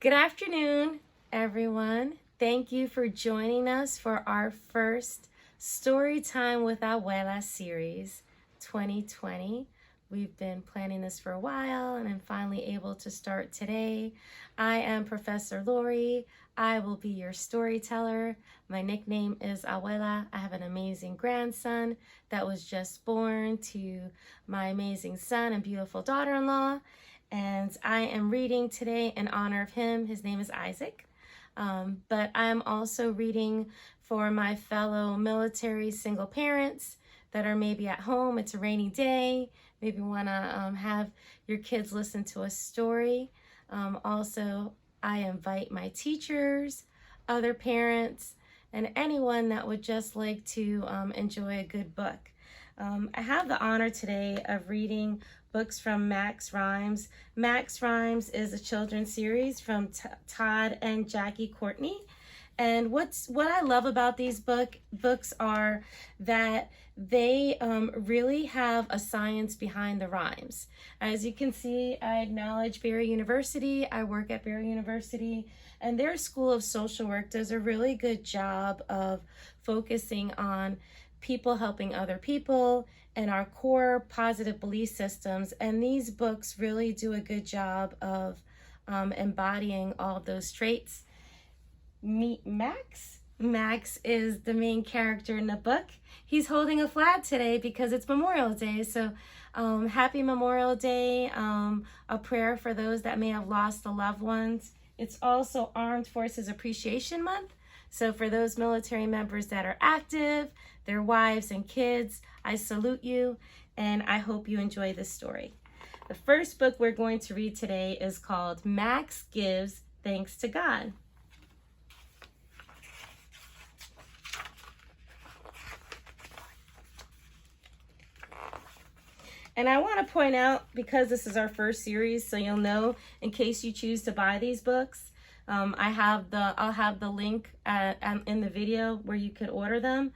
Good afternoon, everyone. Thank you for joining us for our first Story Time with Abuela series 2020. We've been planning this for a while and I'm finally able to start today. I am Professor Lori. I will be your storyteller. My nickname is Abuela. I have an amazing grandson that was just born to my amazing son and beautiful daughter-in-law. And I am reading today in honor of him. His name is Isaac. But I'm also reading for my fellow military single parents that are maybe at home. It's a rainy day. Maybe want to have your kids listen to a story. Also, I invite my teachers, other parents, and anyone that would just like to enjoy a good book. I have the honor today of reading books from Max Rhymes. Max Rhymes is a children's series from Todd and Jackie Courtney. And what I love about these books are that they really have a science behind the rhymes. As you can see, I acknowledge Barry University. I work at Barry University, and their School of Social Work does a really good job of focusing on people helping other people and our core positive belief systems. And these books really do a good job of embodying all of those traits. Meet Max. Max is the main character in the book. He's holding a flag today because it's Memorial Day. So happy Memorial Day. A prayer for those that may have lost the loved ones. It's also Armed Forces Appreciation Month. So for those military members that are active, their wives and kids, I salute you and I hope you enjoy this story. The first book we're going to read today is called Max Gives Thanks to God. And I want to point out, because this is our first series, so you'll know in case you choose to buy these books, I'll have the link in the video where you could order them.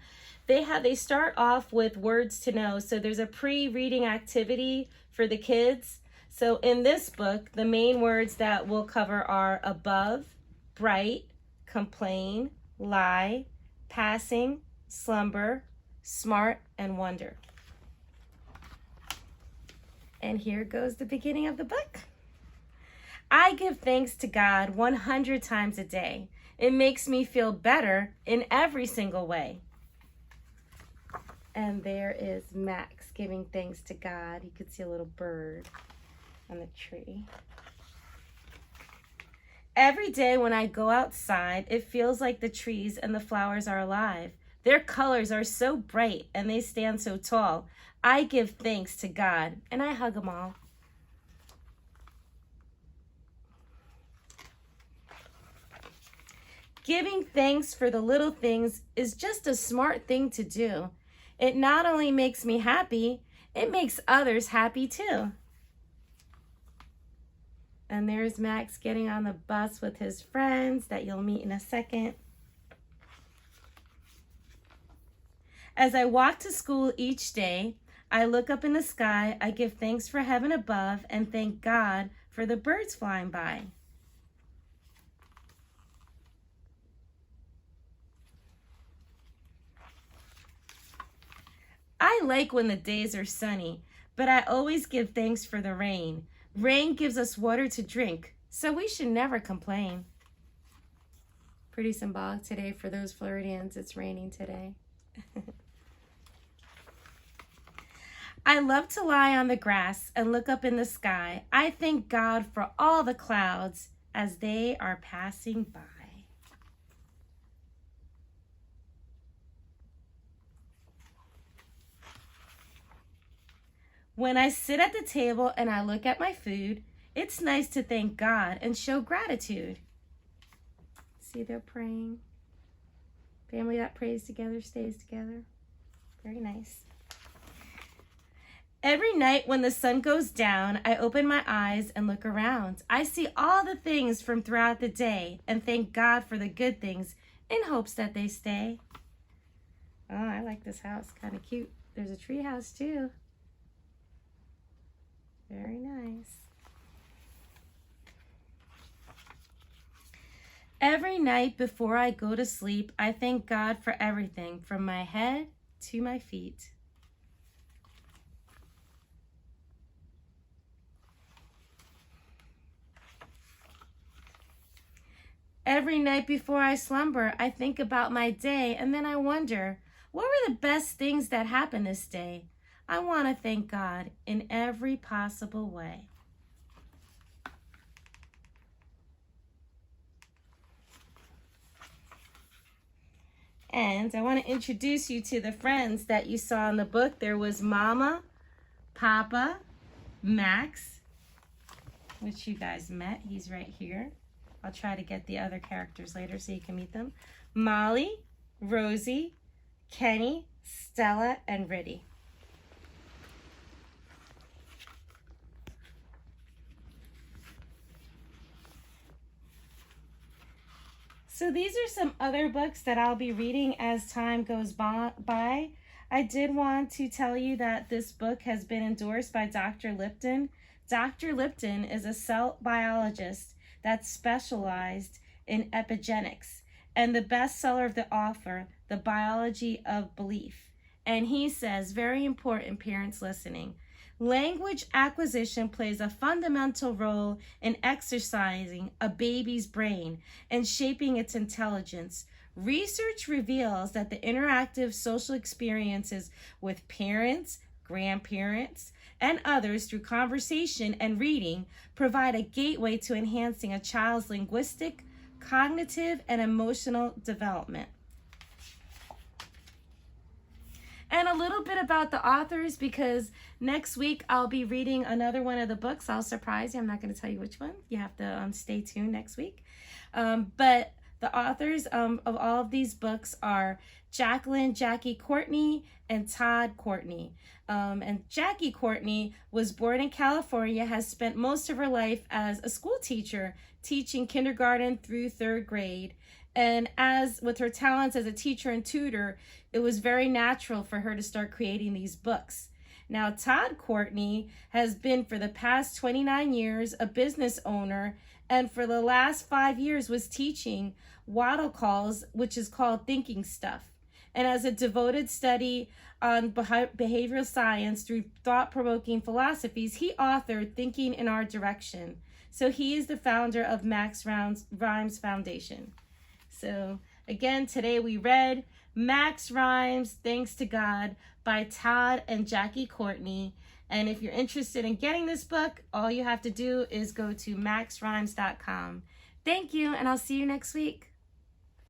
They start off with words to know. So there's a pre-reading activity for the kids. So in this book, the main words that we'll cover are above, bright, complain, lie, passing, slumber, smart, and wonder. And here goes the beginning of the book. I give thanks to God 100 times a day. It makes me feel better in every single way. And there is Max giving thanks to God. You could see a little bird on the tree. Every day when I go outside, it feels like the trees and the flowers are alive. Their colors are so bright and they stand so tall. I give thanks to God and I hug them all. Giving thanks for the little things is just a smart thing to do. It not only makes me happy, it makes others happy too. And there's Max getting on the bus with his friends that you'll meet in a second. As I walk to school each day, I look up in the sky, I give thanks for heaven above and thank God for the birds flying by. I like when the days are sunny, but I always give thanks for the rain. Rain gives us water to drink, so we should never complain. Pretty symbolic today for those Floridians. It's raining today. I love to lie on the grass and look up in the sky. I thank God for all the clouds as they are passing by. When I sit at the table and I look at my food, it's nice to thank God and show gratitude. See, they're praying. Family that prays together stays together. Very nice. Every night when the sun goes down, I open my eyes and look around. I see all the things from throughout the day and thank God for the good things in hopes that they stay. Oh, I like this house. Kind of cute. There's a tree house too. Very nice. Every night before I go to sleep, I thank God for everything from my head to my feet. Every night before I slumber, I think about my day and then I wonder, what were the best things that happened this day? I want to thank God in every possible way. And I want to introduce you to the friends that you saw in the book. There was Mama, Papa, Max, which you guys met. He's right here. I'll try to get the other characters later so you can meet them. Molly, Rosie, Kenny, Stella, and Riddy. So these are some other books that I'll be reading as time goes by. I did want to tell you that this book has been endorsed by Dr. Lipton. Dr. Lipton is a cell biologist that's specialized in epigenetics and the bestseller of the author, The Biology of Belief. And he says, very important, parents listening, language acquisition plays a fundamental role in exercising a baby's brain and shaping its intelligence. Research reveals that the interactive social experiences with parents, grandparents, and others through conversation and reading provide a gateway to enhancing a child's linguistic, cognitive, and emotional development. And a little bit about the authors, because next week I'll be reading another one of the books. I'll surprise you. I'm not going to tell you which one. You have to stay tuned next week. But the authors of all of these books are Jackie Courtney and Todd Courtney. And Jackie Courtney was born in California, has spent most of her life as a school teacher, teaching kindergarten through 3rd grade. And as with her talents as a teacher and tutor, it was very natural for her to start creating these books. Now, Todd Courtney has been for the past 29 years a business owner, and for the last 5 years was teaching Waddle Calls, which is called Thinking Stuff. And as a devoted study on behavioral science through thought-provoking philosophies, he authored Thinking in Our Direction. So he is the founder of Max Rhymes Foundation. So again, today we read Max Rhymes, Thanks to God, by Todd and Jackie Courtney. And if you're interested in getting this book, all you have to do is go to maxrhymes.com. Thank you, and I'll see you next week.